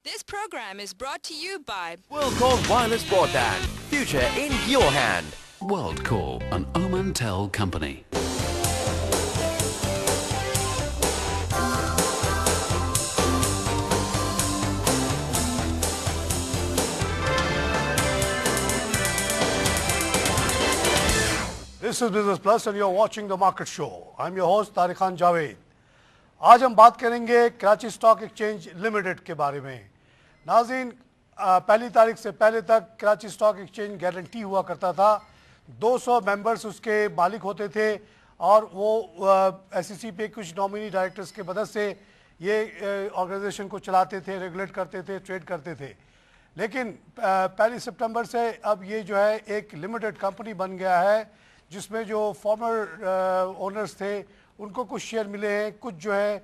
This program is brought to you by WorldCall Wireless Broadband. Future in your hand. WorldCall, an Omantel company. This is Business Plus and you're watching The Market Show. I'm your host Tariq Khan Javed. आज हम बात करेंगे Karachi stock exchange limited के बारे में। नाज़रीन, पहली तारीख से पहले तक कराची स्टॉक एक्सचेंज गारंटी हुआ करता था। 200 मेंबर्स उसके मालिक होते थे और वो एसईसी पे कुछ नॉमिनी डायरेक्टर्स के मदद से ये ऑर्गेनाइजेशन को चलाते थे, रेगुलेट करते थे, ट्रेड करते थे। लेकिन पहली सितंबर से अब ये जो है एक लिमिटेड कंपनी बन गया है, जिसमें जो फॉर्मर ओनर्स थे उनको कुछ शेयर मिले हैं, कुछ जो है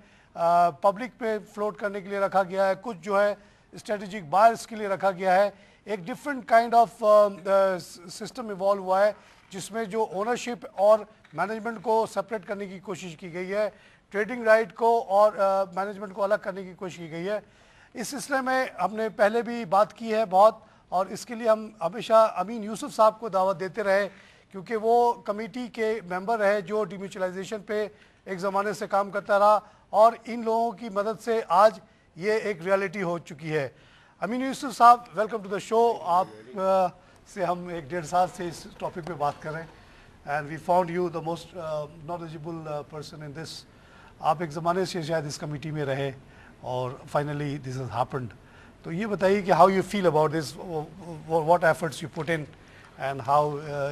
पब्लिक पे फ्लोट करने के लिए रखा गया है, कुछ जो है स्ट्रेटेजिक बायर्स के लिए रखा गया है। एक different kind of system evolve हुआ है, जिसमें जो ओनरशिप और मैनेजमेंट को सेपरेट करने की कोशिश की गई है, ट्रेडिंग राइट को और मैनेजमेंट को अलग करने की कोशिश की गई है। इस सिलसिले में हमने पहले भी बात की है बहुत, और इसके लिए हम हमेशा अमीन यूसुफ साहब को दावत देते रहे, क्योंकि वो कमेटी के मेंबर रहे जो डिम्यूचुअलाइजेशन पे एक ज़माने से काम करता रहा, और इन लोगों की मदद से आज ये एक रियलिटी हो चुकी है। अमीन यूसुफ साहब, वेलकम टू द शो। आप से हम 1-1.5 साल से इस टॉपिक पे बात कर रहे हैं and we found you the most knowledgeable person in this. आप एक ज़माने से शायद इस कमेटी में रहे और फाइनली दिस हैज़ हैपेंड। तो ये बताइए कि how you feel about this, what efforts you put in and how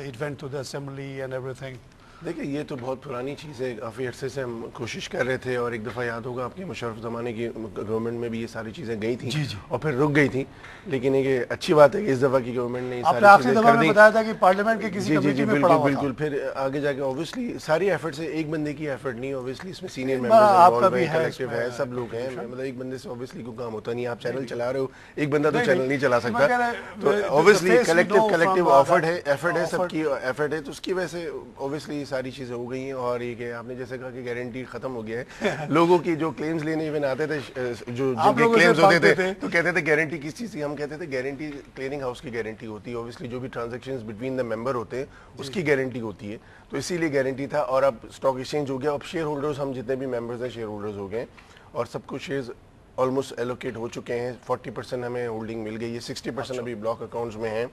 it went to the assembly and everything. देखिए, ये तो बहुत पुरानी चीज़ है। काफ़ी अरसे से हम कोशिश कर रहे थे, और एक दफ़ा याद होगा आपके मुशर्रफ ज़माने की गवर्नमेंट में भी ये सारी चीज़ें गई थी और फिर रुक गई थी। लेकिन ये अच्छी बात है कि इस दफ़ा की गवर्नमेंट ने ये सारी चीज़ें कर दी। बताया था कि पार्लियामेंट के किसी कमेटी में पड़ा हुआ था। बिल्कुल। फिर आगे जाके ऑब्वियसली सारी एफर्ट से, एक बंदे की एफर्ट नहीं, ऑब्वियसली इसमें सीनियर मेंबर्स हैं, कलेक्टिव है, सब लोग हैं। मतलब एक बंदे से ऑब्वियसली कोई काम होता नहीं। आप चैनल चला रहे हो, एक बंदा तो चैनल नहीं चला सकता। तो ऑब्वियसली कलेक्टिव एफर्ट है, सबकी एफर्ट है, तो उसकी वजह से ऑब्वियसली सारी चीज़ें हो गई। और ये कि आपने जैसे कहा कि गारंटी खत्म हो गया है। लोगों की जो क्लेम्स लेने इवन आते थे, जो जिनके क्लेम्स होते थे, तो कहते थे गारंटी किस चीज़ की? हम कहते थे गारंटी क्लियरिंग हाउस की गारंटी होती है। ऑब्वियसली जो भी ट्रांजैक्शंस बिटवीन द मेंबर होते हैं उसकी गारंटी होती है, तो इसीलिए गारंटी था। और अब स्टॉक एक्सचेंज हो गया, अब शेयर होल्डर्स, हम जितने भी मेंबर्स हैं शेयर होल्डर्स हो गए, और सबको शेयर्स ऑलमोस्ट एलोकेट हो चुके हैं। 40% हमें होल्डिंग मिल गई है, 60% अभी ब्लॉक अकाउंट्स में हैं।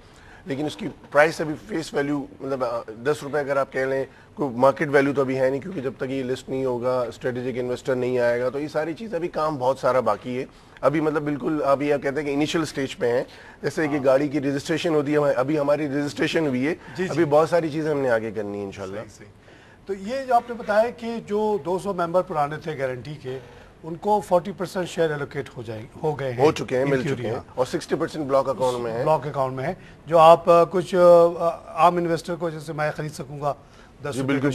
लेकिन उसकी प्राइस अभी फेस वैल्यू, मतलब 10 रुपये अगर आप कह लें, कोई मार्केट वैल्यू तो अभी है नहीं, क्योंकि जब तक ये लिस्ट नहीं होगा, स्ट्रेटेजिक इन्वेस्टर नहीं आएगा, तो ये सारी चीज़ अभी काम बहुत सारा बाकी है अभी। मतलब बिल्कुल अभी आप कहते हैं कि इनिशियल स्टेज पे हैं। जैसे कि गाड़ी की रजिस्ट्रेशन होती है, अभी हमारी रजिस्ट्रेशन हुई है, अभी बहुत सारी चीज़ें हमने आगे करनी है इंशाल्लाह। तो ये जो आपने बताया कि जो 200 मेंबर पुराने थे गारंटी के, उनको 40% शेयर एलोकेट हो गए हैं, हो चुके हैं, मिल चुके हैं, और 60% ब्लॉक अकाउंट में है। ब्लॉक अकाउंट में है, जो आप कुछ आम इन्वेस्टर को, जैसे मैं खरीद सकूंगा 10 बिल्कुल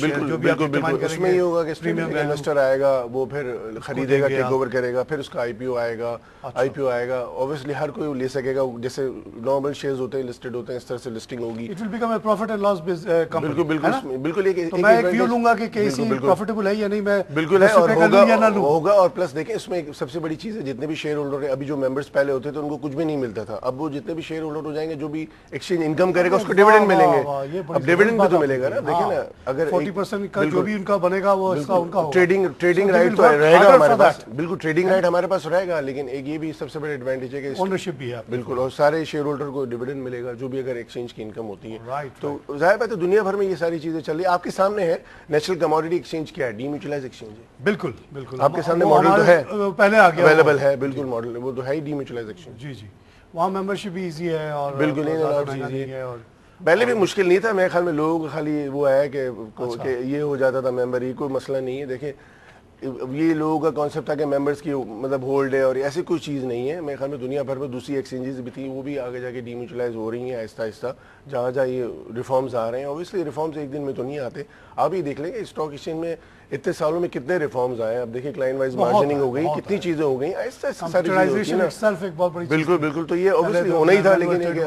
उसमें ये होगा कि प्रीमियम इन्वेस्टर आएगा, वो फिर खरीदेगा, टेक ओवर करेगा, फिर उसका आईपीओ आएगा। ऑब्वियसली हर कोई ले सकेगा, जैसे नॉर्मल शेयर्स होते हैं, लिस्टेड होते हैं, इस तरह से लिस्टिंग होगी। It will become a profit and loss company. बिल्कुल तो मैं एक व्यू लूंगा कि कैसी प्रॉफिटेबल है या नहीं, मैं बिल्कुल है, और होगा। और प्लस देखें, इसमें सबसे बड़ी चीज़ है, जितने भी शेयर होल्डर है, अभी जो मेंबर्स पहले होते थे उनको कुछ भी नहीं मिलता था, अब वो जितने भी शेयर होल्डर हो जाएंगे, जो भी एक्सचेंज इनकम करेगा उसको डिविडेंड मिलेंगे। अब डिविडेंड भी तो मिलेगा ना। देखिए ना, अगर 40% का जो भी उनका बनेगा वो इसका उनका होगा। ट्रेडिंग राइट तो रहेगा हमारे पास, बिल्कुल ट्रेडिंग राइट हमारे पास रहेगा। लेकिन एक ये भी सबसे बड़ा एडवांटेज है कि ओनरशिप भी है, बिल्कुल, और सारे शेयर होल्डर को डिविडेंड मिलेगा, जो भी अगर एक्सचेंज की इनकम होती है। तो जाहिर बात है दुनिया भर में ये सारी चीजें चल रही है। आपके सामने है नेशनल कमोडिटी एक्सचेंज क्या है, डीम्यूचुअलाइज्ड एक्सचेंज है। बिल्कुल आपके सामने मॉडल तो है, पहले आ गया, अवेलेबल है, बिल्कुल मॉडल वो तो है ही, डीम्यूचुअलाइज्ड एक्सचेंज। जी, वहाँ मेंबरशिप भी इजी है और बिल्कुल इजी है। और पहले भी मुश्किल नहीं था, मेरे ख्याल में लोगों को खाली वो है कि ये हो जाता था मेंबर, ये कोई मसला नहीं है। देखिए, ये लोगों का कॉन्सेप्ट था कि मेंबर्स की मतलब होल्ड है, और ऐसी कोई चीज़ नहीं है। मेरे ख्याल में दुनिया भर में दूसरी एक्सचेंजेस भी थी, वो भी आगे जाके डीम्यूचुअलाइज हो रही हैं आहिस्ता आहिस्ता, जहाँ जहाँ ये रिफॉर्म्स आ रहे हैं। ऑब्वियसली रिफॉर्म्स एक दिन में तो नहीं आते। आप ही देख लेंगे स्टॉक एक्सचेंज में اتنے سالوں میں کتنے ریفارمز آئے ہیں. اب دیکھیں کلائنٹ وائز مارجننگ ہو گئی, کتنی چیزیں ہو گئی, ایسا ساری چیزیں. بالکل بالکل, تو یہ اوبویسلی ہونا ہی تھا, لیکن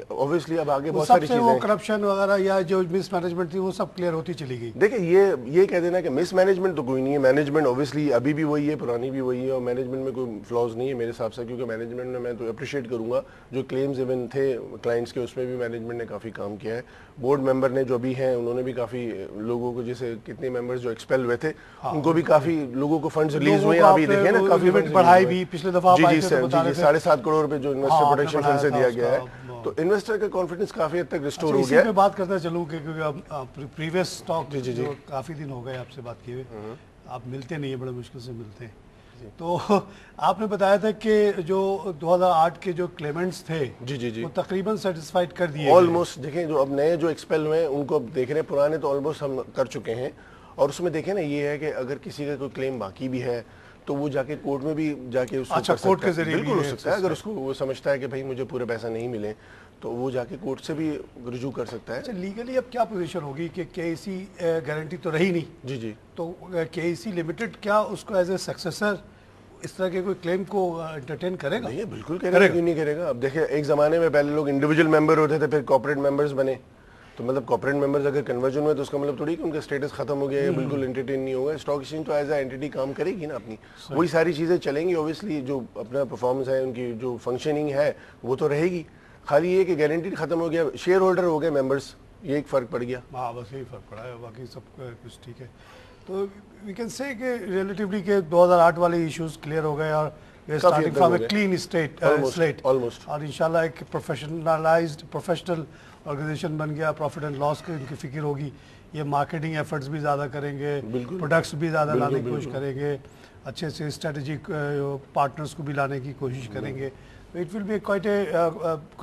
اوبویسلی اب آگے بہت ساری چیزیں, وہ کرپشن وغیرہ یا جو مس مینجمنٹ تھی وہ سب کلیئر ہوتی چلی گئی. دیکھیں یہ کہہ دینا کہ مس مینجمنٹ تو کوئی نہیں ہے. مینجمنٹ اوبویسلی ابھی بھی وہی ہے, پرانی بھی وہی ہے, اور مینجمنٹ میں کوئی فلاز نہیں ہے میرے حساب سے, کیونکہ مینجمنٹ میں تو اپریشیٹ کروں گا جو کلیمز ایون تھے کلائنٹس کے, اس میں بھی مینجمنٹ نے کافی کام کیا ہے. بورڈ ممبر نے جو بھی ہیں انہوں نے بھی کافی لوگوں کو, جیسے کتنے ممبرز جو ایکسپیل ہوئے تھے ان کو بھی کافی لوگوں کو فنڈز ریلیز ہوئے ہیں. ابھی دیکھیں نا کافی بڑھائی بھی پچھلے دفعہ, جی 7.5 کروڑ روپے جو انویسٹر پروٹیکشن فنڈ سے دیا گیا ہے, تو انویسٹر کا کانفیڈنس کافی حد تک ریسٹور ہو گیا ہے. میں بات کرتا چلوں کہ کیونکہ پریویس اسٹاک جو کافی دن ہو گئے آپ سے بات کیے ہوئے, آپ ملتے نہیں ہیں, بڑے مشکل سے ملتے ہیں, تو آپ نے بتایا تھا کہ جو 2008 کے جو کلیمنٹس تھے وہ تقریباً سیٹسفائیڈ کر دیے آلموسٹ. دیکھیں جو اب نئے جو ایکسپیل ہوئے ہیں ان کو اب دیکھ رہے ہیں, پرانے تو آلموسٹ ہم کر چکے ہیں. اور اس میں دیکھیں نا یہ ہے کہ اگر کسی کا کوئی کلیم باقی بھی ہے تو وہ جا کے کورٹ میں بھی جا کے اس کو کورٹ کے ذریعے بالکل ہو سکتا ہے. اگر اس کو وہ سمجھتا ہے کہ بھائی مجھے پورے پیسہ نہیں ملے تو وہ جا کے کورٹ سے بھی رجوع کر سکتا ہے. اچھا لیگلی اب کیا پوزیشن ہوگی کہ کے ای سی گارنٹی تو رہی نہیں, جی تو کے ای سی لمیٹڈ کیا اس کو ایز اے سکسیسر اس طرح کے کوئی کلیم کو انٹرٹین کرے گا؟ نہیں بالکل کرے گا, کیوں نہیں کرے گا. اب دیکھیں ایک زمانے میں پہلے لوگ انڈیویجول ممبر ہوتے تھے, پھر کارپوریٹ ممبرز بنے, تو مطلب کارپوریٹ ممبرز اگر کنورژن ہوئے تو اس کا مطلب تھوڑی کہ ان کا اسٹیٹس ختم ہو گیا یا بالکل انٹرٹین نہیں ہوگا. اسٹاک ایکسچینج تو ایز اے اینٹی کام کرے گی نا اپنی, وہی ساری چیزیں چلیں گی. اوبویسلی جو اپنا پرفارمنس ہے, ان کی جو فنکشننگ ہے وہ تو رہے گی. خالی یہ کہ گارنٹی ختم ہو گیا, شیئر ہولڈر ہو گئے ممبرس, یہ ایک فرق پڑ گیا. ہاں بس یہی فرق پڑا ہے, باقی سب کچھ ٹھیک ہے. تو وی کین سے کہ ریلیٹیولی کہ 2008 والے ایشوز کلیئر ہو گئے اور starting from a clean slate, اور انشاءاللہ ایک پروفیشنلائزڈ پروفیشنل آرگنائزیشن بن گیا. پروفٹ اینڈ لاس کی ان کی فکر ہوگی, یہ مارکیٹنگ ایفرٹس بھی زیادہ کریں گے, پروڈکٹس بھی زیادہ لانے کی کوشش کریں گے, اچھے سے اسٹریٹجک پارٹنرس کو بھی لانے کی کوشش کریں گے. It will be quite a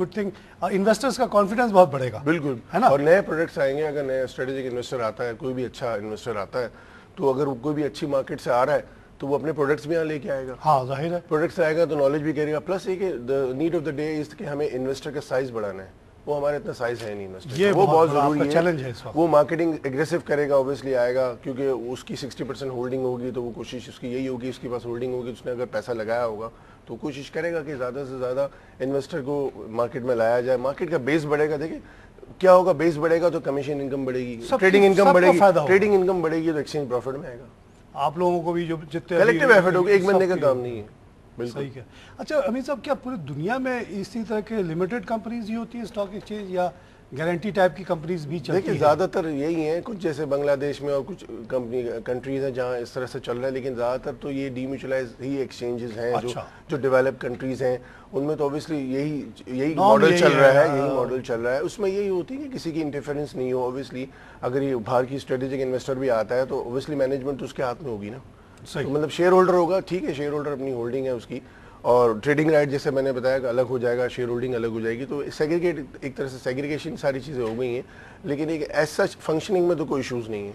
good thing. Investors کا کانفیڈنس بہت بڑھے گا, بالکل ہے نا, اور نئے پروڈکٹس آئیں گے. اگر نیا اسٹریٹجک انویسٹر آتا ہے, کوئی بھی اچھا انویسٹر آتا ہے, تو اگر کوئی بھی اچھی مارکیٹ سے آ رہا ہے تو وہ اپنے پروڈکٹس بھی یہاں لے کے آئے گا. ہاں ظاہر ہے, پروڈکٹس آئے گا تو نالج بھی کرے گا. پلس یہ کہ need of the day is کہ ہمیں انویسٹر کا سائز بڑھانا ہے. وہ ہمارا اتنا سائز ہے نہیں انویسٹر, یہ وہ بہت ضروری ہے. چیلنج ہے اس وقت. وہ مارکیٹنگ ایگریسو کرے گا, اوبویسلی آئے گا, کیونکہ اس کی 60% ہولڈنگ ہوگی, تو وہ کوشش اس کی یہی ہوگی, اس کے پاس ہولڈنگ ہوگی, اس نے اگر پیسہ لگایا ہوگا تو کوشش کرے گا کہ زیادہ سے زیادہ انویسٹر کو مارکیٹ میں لایا جائے. مارکیٹ کا بیس بڑھے گا. دیکھیں کیا ہوگا, بیس بڑھے گا تو کمیشن انکم بڑھے گی, ٹریڈنگ انکم بڑھے گی, ٹریڈنگ انکم بڑھے گی تو ایکسچینج پروفٹ میں آئے گا. آپ لوگوں کو بھی جو جتنے کلیکٹیو ایفرٹ ہوگی, ایک بندے کا کام نہیں ہے. صحیح ہے. اچھا امین صاحب, کیا پوری دنیا میں اسی طرح کے لمیٹڈ کمپنیز ہی ہوتی ہیں اسٹاک ایکسچینج, یا گارنٹی ٹائپ کی کمپنیز بھی چلتی ہیں؟ دیکھیں زیادہ تر یہی ہیں, کچھ جیسے بنگلہ دیش میں اور کچھ کنٹریز ہیں جہاں اس طرح سے چل رہا ہے, لیکن زیادہ تر تو یہ ڈی میوچلائز ہی ایکسچینجز ہیں جو ڈیولپ کنٹریز ہیں. ان میں تو اوبویسلی یہی ماڈل چل رہا ہے, یہی ماڈل چل رہا ہے. اس میں یہی ہوتی ہے کہ کسی کی انٹرفیرنس نہیں ہو. اوبویسلی اگر یہ باہر کی اسٹریٹجک انویسٹر بھی آتا ہے تو اوبویسلی مینجمنٹ تو اس کے ہاتھ میں ہوگی نا. مطلب شیئر ہولڈر ہوگا, ٹھیک ہے, شیئر ہولڈر اپنی ہولڈنگ ہے اس کی, اور ٹریڈنگ رائٹ جیسے میں نے بتایا کہ الگ ہو جائے گا, شیئر ہولڈنگ الگ ہو جائے گی. تو سیگریگیٹ, ایک طرح سے سیگریگیشن ساری چیزیں ہو گئی ہیں, لیکن ایک ایسا فنکشننگ میں تو کوئی ایشوز نہیں ہے.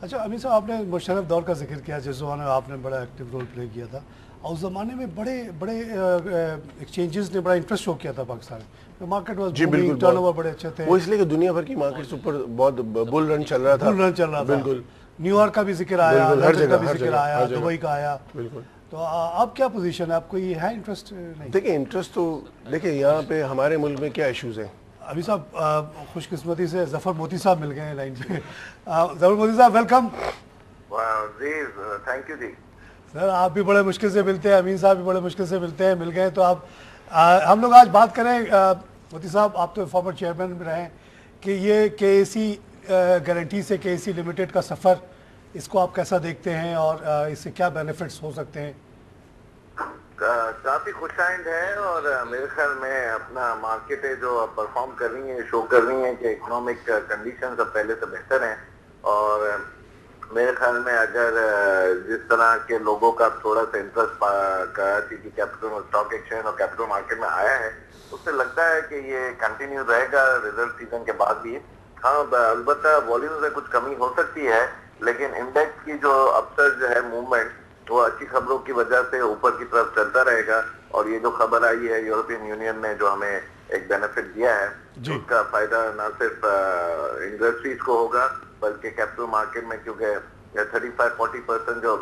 اچھا امین صاحب, آپ نے مشرف دور کا ذکر کیا, جس زمانے میں آپ نے بڑا ایکٹیو رول پلے کیا تھا, اور اس زمانے میں بڑے بڑے ایکسچینجز نے بڑا انٹرسٹ شو کیا تھا پاکستان میں. Market was booming, turn over بڑے اچھے تھے. وہ اس لیے کہ دنیا بھر کی مارکیٹس اوپر بہت بل رن چل رہا تھا. بالکل, نیو یارک کا بھی ذکر آیا, لندن کا بھی ذکر آیا, دبئی کا آیا. بالکل. تو اب کیا پوزیشن ہے, آپ کو یہ ہے انٹرسٹ؟ نہیں دیکھیں انٹرسٹ تو دیکھیں یہاں پہ ہمارے ملک میں کیا ایشوز ہیں. ابھی صاحب خوش قسمتی سے ظفر موتی صاحب مل گئے ہیں لائن پہ. ظفر موتی صاحب ویلکم. جی تھینک یو. جی سر آپ بھی بڑے مشکل سے ملتے ہیں, امین صاحب بھی بڑے مشکل سے ملتے ہیں, مل گئے. تو آپ ہم لوگ آج بات کریں, موتی صاحب آپ تو فارمر چیئرمین بھی رہے ہیں, کہ یہ کے اے سی گارنٹی سے کے اے سی لمیٹڈ کا سفر, اس کو آپ کیسا دیکھتے ہیں اور اس سے کیا بینیفٹس ہو سکتے ہیں؟ کافی خوش آئند ہے, اور میرے خیال میں اپنا مارکیٹیں جو پرفارم کر رہی ہیں, شو کر رہی ہیں کہ اکنامک کنڈیشنز اب پہلے سے بہتر ہیں. اور میرے خیال میں اگر جس طرح کے لوگوں کا تھوڑا سا انٹرسٹ کراچی کی کیپٹل اسٹاک ایکسچینج اور کیپٹل مارکیٹ میں آیا ہے, اس سے لگتا ہے کہ یہ کنٹینیو رہے گا ریزلٹ سیزن کے بعد بھی. ہاں البتہ والیوم میں کچھ کمی ہو سکتی ہے, لیکن انڈیکس کی جو اپسر جو ہے موومنٹ وہ اچھی خبروں کی وجہ سے اوپر کی طرف چلتا رہے گا. اور یہ جو خبر آئی ہے یورپین یونین نے جو ہمیں ایک بینیفٹ دیا ہے, اس کا فائدہ نہ صرف انڈسٹریز کو ہوگا بلکہ کیپٹل مارکیٹ میں, کیونکہ 35-40% जो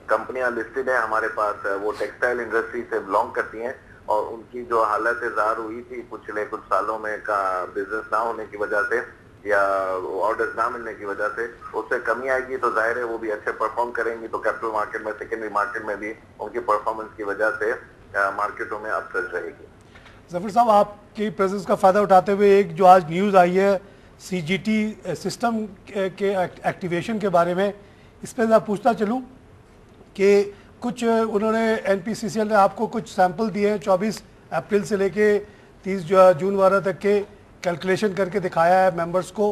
कंपनियां लिस्टेड है हमारे पास, वो टेक्सटाइल इंडस्ट्री से बिलोंग करती हैं, और उनकी जो हालत ज़ाहिर हुई थी पिछले कुछ सालों में का बिजनेस ना होने की वजह से या ऑर्डर्स ना मिलने की वजह से, उससे कमी आएगी तो जाहिर है वो भी अच्छे परफॉर्म करेंगी, तो कैपिटल मार्केट में, सेकेंडरी मार्केट में भी उनकी परफॉर्मेंस की वजह से मार्केटों में अपसर्ज रहेगी। जफर साहब, आपकी प्रेजेंस का फ़ायदा उठाते हुए एक जो आज न्यूज़ आई है CGT सिस्टम के एक्टिवेशन के बारे में, इस पर मैं पूछना चलूँ कि कुछ उन्होंने NPCCL ने आपको कुछ सैंपल दिए हैं 24 अप्रैल से लेके 30 जून वाला तक के, कैलकुलेशन करके दिखाया है मेंबर्स को,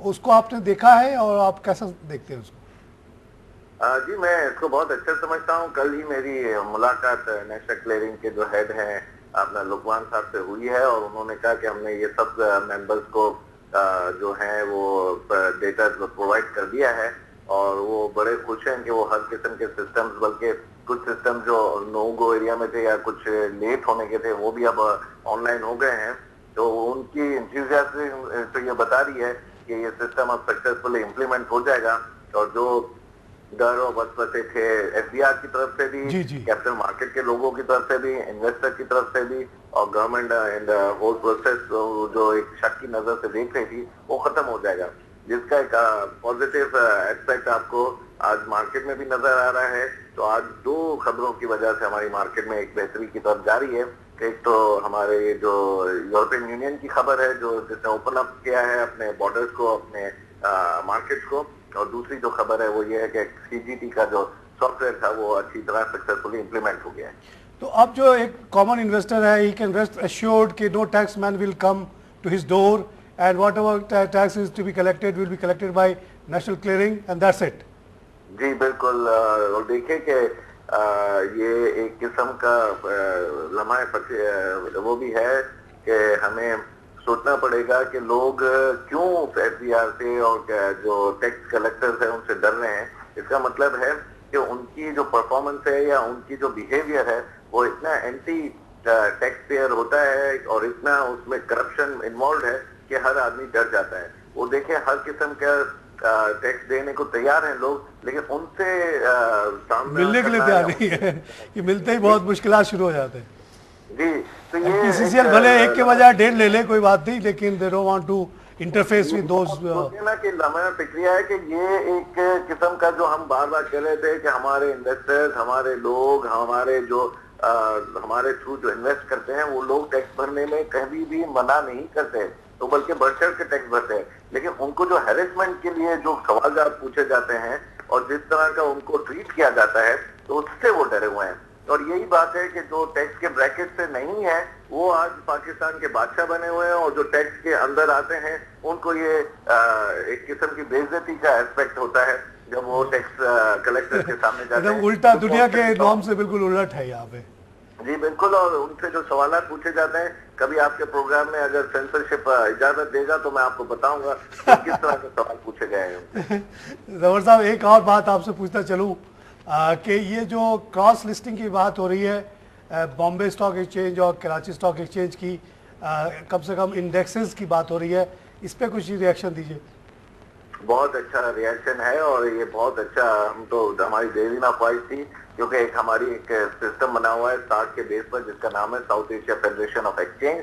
उसको आपने देखा है और आप कैसा देखते हैं उसको? जी, मैं इसको बहुत अच्छा समझता हूँ। कल ही मेरी मुलाकात नेशनल क्लियरिंग के जो हेड हैं अपना लुकमान साहब से हुई है, और उन्होंने कहा कि हमने ये सब मेंबर्स को जो है वो डेटा प्रोवाइड कर दिया है, और वो बड़े खुश हैं कि वो हर किस्म के सिस्टम्स, बल्कि कुछ सिस्टम जो नो गो एरिया में थे या कुछ लेट होने के थे वो भी अब ऑनलाइन हो गए हैं। तो उनकी इंथुसियाज्म तो ये बता रही है कि ये सिस्टम अब सक्सेसफुली इम्प्लीमेंट हो जाएगा, और जो डर और वसवसे थे FBR की तरफ से भी, कैपिटल मार्केट के लोगों की तरफ से भी, इन्वेस्टर की तरफ से भी, और गवर्नमेंट एंड होल प्रोसेस जो एक शक की नजर से देख रही थी, वो खत्म हो जाएगा, जिसका एक पॉजिटिव एस्पेक्ट आपको आज मार्केट में भी नजर आ रहा है। तो आज दो खबरों की वजह से हमारी मार्केट में एक बेहतरी की तरफ जा रही है। एक तो हमारे जो यूरोपियन यूनियन की खबर है, जो जिसने ओपन अप किया है अपने बॉर्डर्स को, अपने मार्केट्स को, और दूसरी जो खबर है वो ये है कि CGT का जो सॉफ्टवेयर था वो अच्छी तरह सक्सेसफुली इम्प्लीमेंट हो गया है। तो अब जो एक कॉमन इन्वेस्टर है, ही कैन रेस्ट एश्योर्ड कि no tax man will come to his door and whatever tax is to be collected will be collected by national clearing and that's it. जी बिल्कुल, और देखिए कि ये एक किस्म का लम्हा वो भी है कि हमें सोचना पड़ेगा कि लोग क्यों FBR से और जो टैक्स कलेक्टर्स हैं उनसे डर रहे हैं। इसका मतलब है कि उनकी जो परफॉर्मेंस है या उनकी जो बिहेवियर है वो इतना एंटी टैक्स पेयर होता है और इतना उसमें करप्शन इन्वॉल्व है कि हर आदमी डर जाता है। वो देखें हर किस्म का टैक्स देने को तैयार हैं लोग, लेकिन उनसे सामना मिलने के लिए तैयार नहीं है कि मिलते ही बहुत मुश्किलात शुरू हो जाते हैं। जी, तो ये NPCCL भले एक के बजाय 1.5 ले ले, कोई बात नहीं, लेकिन they don't want to interface with those. ना कि लम्हा फिक्रिया है कि ये एक किस्म का जो हम बार बार कह रहे थे कि हमारे इन्वेस्टर्स, हमारे लोग, हमारे जो हमारे थ्रू जो इन्वेस्ट करते हैं वो लोग टैक्स भरने में कभी भी मना नहीं करते, तो बल्कि बढ़ चढ़ के टैक्स भरते हैं। लेकिन उनको जो हैरेसमेंट के लिए जो सवाल पूछे जाते हैं और जिस तरह का उनको ट्रीट किया जाता है, तो उससे वो डरे हुए हैं। और यही बात है कि जो टैक्स के ब्रैकेट से नहीं है वो आज पाकिस्तान के बादशाह बने हुए हैं, और जो टैक्स के अंदर आते हैं उनको ये एक किस्म की बेइज्जती का एस्पेक्ट होता है जब वो टैक्स कलेक्टर के सामने जाते हैं। उल्टा, दुनिया के नॉर्म से बिल्कुल उलट है यहाँ पे। जी बिल्कुल, और उनसे जो सवाल पूछे जाते हैं, कभी आपके प्रोग्राम में अगर सेंसरशिप इजाजत देगा तो मैं आपको बताऊंगा किस तरह के सवाल पूछे गए हैं। जफर साहब, एक और बात आपसे पूछना चलूं कि ये जो क्रॉस लिस्टिंग की बात हो रही है बॉम्बे स्टॉक एक्सचेंज और कराची स्टॉक एक्सचेंज की, कम से कम इंडेक्सेस की बात हो रही है, इस पे कुछ रिएक्शन दीजिए। बहुत अच्छा रिएक्शन है, और ये बहुत अच्छा, हम तो हमारी देरी ना ख्वाहिश थी, क्योंकि एक हमारी एक सिस्टम बना हुआ है SARC के बेस पर जिसका नाम है south Asia federation of exchange,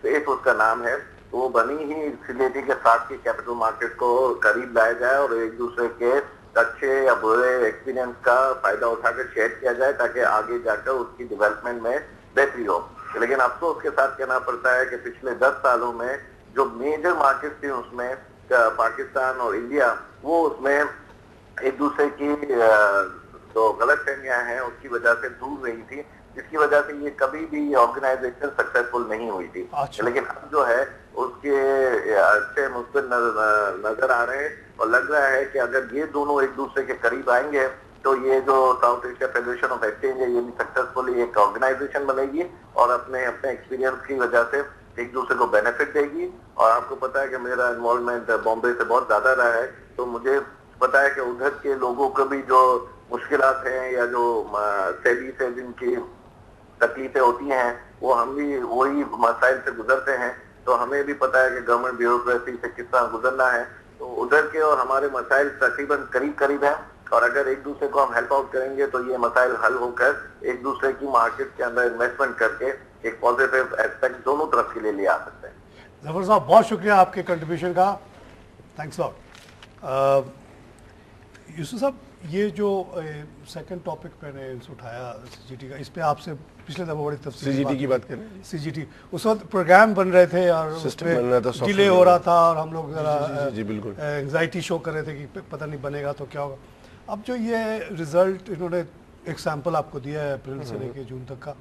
safe उसका नाम है। तो वो बनी ही इसलिए थी कि SARC के कैपिटल मार्केट को करीब लाया जाए और एक दूसरे के अच्छे या बुरे एक्सपीरियंस का फायदा उठाकर शेयर किया जाए, ताकि आगे जाकर उसकी डेवलपमेंट में बेहतरी हो। लेकिन अफसोस के साथ कहना पड़ता है कि पिछले 10 सालों में जो मेजर मार्केट थी उसमें पाकिस्तान और इंडिया, वो उसमें एक दूसरे की जो गलत फहमियां हैं उसकी वजह से दूर रही थी, जिसकी वजह से ये कभी भी ऑर्गेनाइजेशन सक्सेसफुल नहीं हुई थी। लेकिन अब जो है उसके अच्छे मुस्बित नजर आ रहे हैं, और लग रहा है कि अगर ये दोनों एक दूसरे के करीब आएंगे तो ये जो south Asia federation of exchange है ये भी सक्सेसफुली एक ऑर्गेनाइजेशन बनेगी और अपने एक्सपीरियंस की वजह से एक दूसरे को बेनिफिट देगी। और आपको पता है कि मेरा इन्वॉल्वमेंट बॉम्बे से बहुत ज्यादा रहा है, तो मुझे पता है कि उधर के लोगों को भी जो मुश्किलात हैं या जो सेबी से जिनकी तकलीफें होती हैं वो हम भी वही मसाइल से गुजरते हैं, तो हमें भी पता है कि गवर्नमेंट ब्यूरोक्रेसी से किस तरह गुजरना है। तो तो उधर के और हमारे मसाइल तकरीबन करीब करीब हैं, और अगर एक दूसरे को हम हेल्प आउट करेंगे तो ये मसाइल हल होकर एक दूसरे की मार्केट के अंदर इन्वेस्टमेंट करके एक पॉजिटिव एस्पेक्ट दोनों तरफ के लिए ले आ सकते हैं। जफर साहब बहुत शुक्रिया आपके कंट्रीब्यूशन का, थैंक्स लॉट। यूसुफ साहब, ये जो सेकंड टॉपिक मैंने उठाया सीजीटी का, इस पे आपसे पिछले दफा बड़ी तफसील सीजीटी की बात करें, सीजीटी उस वक्त प्रोग्राम बन रहे थे और डिले हो रहा था और हम लोग जरा एंजाइटी शो कर रहे थे कि पता नहीं बनेगा तो क्या होगा। अब जो ये रिजल्ट इन्होंने एक सैंपल आपको दिया है अप्रैल से लेके जून तक का,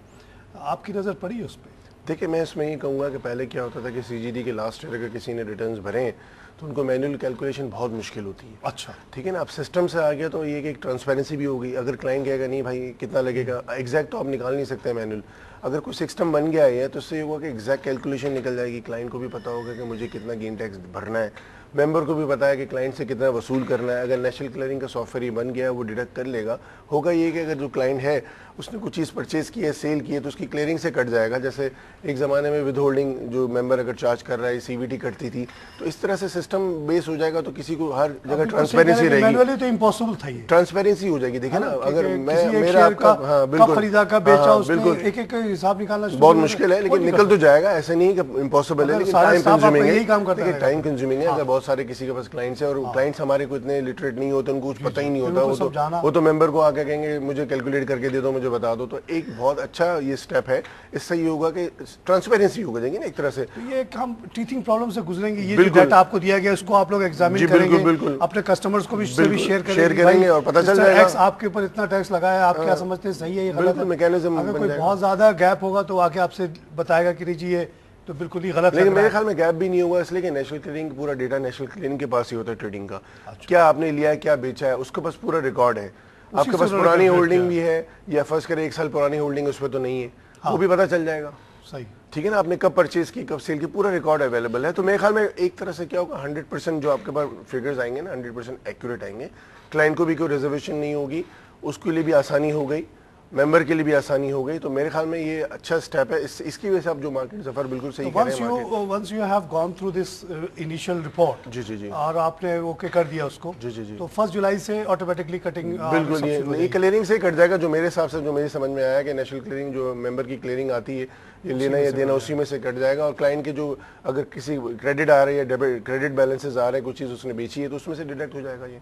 आपकी नज़र पड़ी है उस पर? देखिए, मैं इसमें ये कहूँगा कि पहले क्या होता था कि सीजीडी के लास्ट ईयर अगर किसी ने रिटर्न्स भरे तो उनको मैनुअल कैलकुलेशन बहुत मुश्किल होती है। अच्छा, ठीक है ना। अब सिस्टम से आ गया तो ये कि एक ट्रांसपेरेंसी भी होगी। अगर क्लाइंट कहेगा नहीं भाई कितना लगेगा, एग्जैक्ट तो आप निकाल नहीं सकते मैनुअल। अगर कोई सिस्टम बन गया है तो इससे ये होगा कि एग्जैक्ट कैलकुलेशन निकल जाएगी। क्लाइंट को भी पता होगा कि मुझे कितना गेन टैक्स भरना है, मेंबर को भी पता है कि क्लाइंट से कितना वसूल करना है। अगर नेशनल क्लियरिंग का सॉफ्टवेयर ये बन गया है वो डिडक्ट कर लेगा। होगा ये कि अगर जो क्लाइंट है उसने कुछ चीज़ परचेज़ की है, सेल की है, तो उसकी क्लियरिंग से कट जाएगा। जैसे एक ज़माने में विद होल्डिंग जो मेंबर अगर चार्ज कर रहा है सीवीटी कटती थी, तो इस तरह से सिस्टम बेस हो जाएगा तो किसी को हर जगह ट्रांसपेरेंसी रहेगी। मैनुअली तो इम्पॉसिबल था ये, ट्रांसपेरेंसी हो जाएगी। देखिए ना, अगर मैं मेरा आपका बिल्कुल खरीदा का बेचा उसमें एक एक हिसाब निकालना बहुत मुश्किल है, लेकिन निकल तो जाएगा। ऐसा नहीं है कि इम्पॉसिबल है, लेकिन टाइम कंज्यूमिंग है। टाइम कंज्यूमिंग है। अगर बहुत सारे किसी के पास क्लाइंट्स है और क्लाइंट्स हमारे को इतने लिटरेट नहीं होते, उनको कुछ पता ही नहीं होता, वो तो मेंबर को आके कहेंगे मुझे कैलकुलेट करके दे दो, मुझे बता दो। तो एक बहुत अच्छा ये स्टेप है। इससे ये होगा कि ट्रांसपेरेंसी हो जाएगी ना एक तरह से। ये हम टीचिंग प्रॉब्लम से गुजरेंगे। ये जो डाटा आपको दिया गया उसको आप लोग एग्जामिन करेंगे, अपने कस्टमर्स को भी शेयर करेंगे और पता चल जाएगा आपके ऊपर इतना टैक्स लगा है, आप क्या समझते हैं सही है, ये गलत है। मैकेनिज्म अगर कोई बहुत ज्यादा गैप होगा तो आके आपसे बताएगा कि नहीं जी ये तो बिल्कुल ही गलत है। लेकिन मेरे ख्याल में गैप भी नहीं होगा, इसलिए कि नेशनल क्लियरिंग पूरा डेटा नेशनल क्लियरिंग के पास ही होता है ट्रेडिंग का। क्या आपने लिया है, क्या बेचा है, उसके पास पूरा रिकॉर्ड है। आपके पास पुरानी होल्डिंग भी है या फर्ज करें 1 साल पुरानी होल्डिंग उस पर तो नहीं है, वो भी पता चल जाएगा। सही, ठीक है ना। आपने कब परचेज की, कब सेल की, पूरा रिकॉर्ड अवेलेबल है। तो मेरे ख्याल में एक तरह से क्या होगा, 100% जो आपके पास फिगर्स आएंगे ना 100% एक्यूरेट आएंगे। क्लाइंट को भी कोई रिजर्वेशन नहीं होगी, उसके लिए भी आसानी हो गई, मेंबर के लिए भी आसानी हो गई। तो मेरे ख्याल में ये अच्छा स्टेप है। इसकी वजह से आप जो मार्केट सफर बिल्कुल सही कह रहे हैं। Once you have gone through this initial report, जी जी जी, और आपने ओके कर दिया उसको, जी जी जी, तो 1 जुलाई से ऑटोमेटिकली कटिंग बिल्कुल ये क्लियरिंग से कट जाएगा। जो मेरे हिसाब से, जो मेरी समझ में आया कि नेशनल क्लियरिंग जो मेंबर की क्लियरिंग आती है, ये लेना या देना उसी में से कट जाएगा। और क्लाइंट के जो अगर किसी क्रेडिट आ रही है, डेबिट क्रेडिट बैलेंसेस आ रहे हैं, कुछ चीज़ उसने बेची है तो उसमें से डिडक्ट हो जाएगा ये।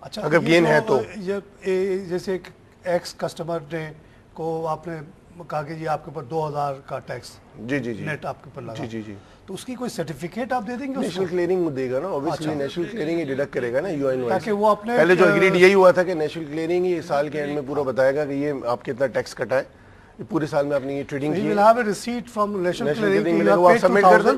अच्छा, अगर गेन है तो जैसे एक एक्स कस्टमर ने को आपने कहा कि ये आपके ऊपर 2000 का टैक्स जी जी जी नेट आपके ऊपर लगा, जी जी जी, तो उसकी कोई सर्टिफिकेट आप दे देंगे? नेशनल क्लियरिंग देगा ना, ऑब्वियसली नेशनल क्लियरिंग ही डिडक्ट करेगा ना यूआईएन, ताकि वो अपने पहले जो एग्रीड यही हुआ था कि नेशनल क्लियरिंग ही साल के एंड में पूरा बताएगा कि ये आप कितना टैक्स कटा है पूरे साल में आपने ये ट्रेडिंग की है। Will have a receipt from national clearing, वो आप सबमिट कर दें।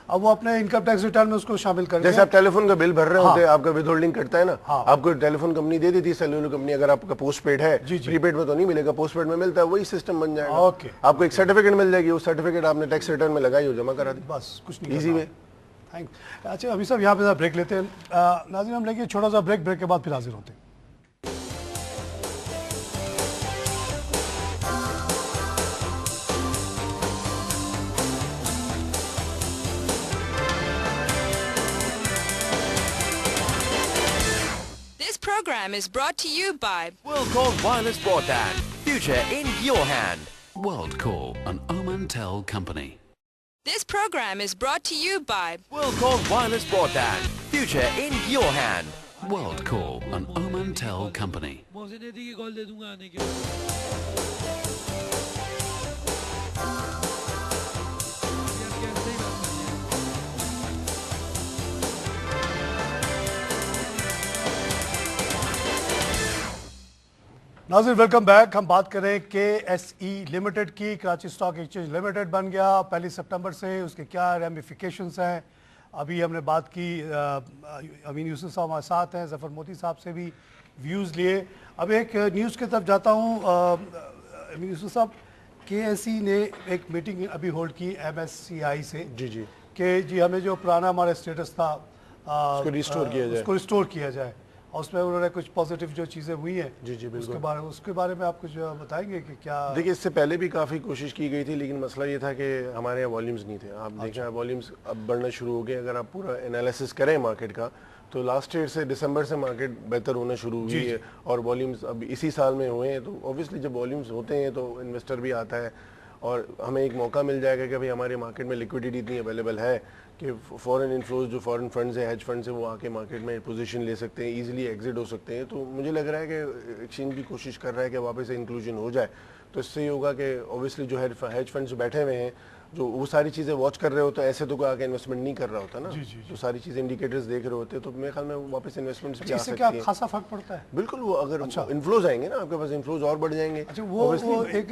अब वो अपने इनकम टैक्स रिटर्न में उसको शामिल कर, जैसे आप टेलीफोन का बिल भर रहे होते हैं, आपका विद होल्डिंग कटता है ना, आपको टेलीफोन कंपनी दे देती है, सेल्युलर कंपनी, अगर आपका पोस्ट पेड है, प्रीपेड में तो नहीं मिलेगा, पोस्ट पेड में मिलता है, वही सिस्टम बन जाएगा। आपको एक सर्टिफिकेट मिल जाएगी, वो सर्टिफिकेट आपने टैक्स रिटर्न में लगाई हो, जमा करा दी, बस कुछ नहीं, इजी वे। थैंक्स। अच्छा, अभी सब यहाँ पे ब्रेक लेते हैं। नाज़रीन, हम लेंगे छोटा सा ब्रेक के बाद फिर हाजिर होते हैं। This program is brought to you by WorldCall Wireless Broadband. Future in your hand. WorldCall, an Omantel company. This program is brought to you by WorldCall Wireless Broadband. Future in your hand. WorldCall, an Omantel company. नाज़रीन, welcome back. हम बात करें KSE limited की। Karachi stock exchange limited बन गया 1 सितंबर से, उसके क्या रेमिफिकेशंस हैं। अभी हमने बात की, अमीन यूसुफ साहब हमारे साथ हैं, ज़फ़र मोती साहब से भी व्यूज़ लिए। अब एक न्यूज़ की तरफ जाता हूँ। अमीन यूसुफ साहब, KSE ने एक मीटिंग अभी होल्ड की MSCI से, जी जी, कि जी हमें जो पुराना हमारा स्टेटस था उसको रिस्टोर किया जाए, और उसमें उन्होंने कुछ पॉजिटिव जो चीज़ें हुई हैं, जी जी, उसके बारे में आप कुछ बताएंगे कि क्या? देखिए, इससे पहले भी काफ़ी कोशिश की गई थी, लेकिन मसला ये था कि हमारे यहाँ वॉल्यूम्स नहीं थे। आप देखें, वॉल्यूम्स अब बढ़ना शुरू हो गए। अगर आप पूरा एनालिसिस करें मार्केट का, تو لاسٹ ایئر سے دسمبر سے مارکیٹ بہتر ہونا شروع ہوئی ہے اور والیومز اب اسی سال میں ہوئے ہیں. تو اوبیسلی جب والیومز ہوتے ہیں تو انویسٹر بھی آتا ہے اور ہمیں ایک موقع مل جائے گا کہ بھئی ہمارے مارکیٹ میں لیکوڈیٹی اتنی اویلیبل ہے کہ فورن انفلوز جو فورن فنڈز ہیں, ہیج فنڈز ہیں, وہ آ کے مارکیٹ میں پوزیشن لے سکتے ہیں, ایزیلی ایگزٹ ہو سکتے ہیں. تو مجھے لگ رہا ہے کہ ایکسچینج بھی کوشش کر رہا ہے کہ واپس سے انکلوژن ہو جائے. تو اس سے یہ ہوگا کہ اوبیسلی جو ہیج فنڈز بیٹھے ہوئے ہیں جو وہ ساری چیزیں واچ کر رہے ہوتے ہیں, ایسے تو کوئی آگے انویسٹمنٹ نہیں کر رہا ہوتا نا, تو ساری چیزیں انڈیکیٹرز دیکھ رہے ہوتے ہیں, تو میرے خیال میں واپس انویسٹمنٹس بھی آ سکتی ہیں. کیا خاصا فرق پڑتا ہے؟ بالکل, وہ اگر انفلوز آئیں گے نا آپ کے پاس, انفلوز اور بڑھ جائیں گے. اچھا, وہ ایک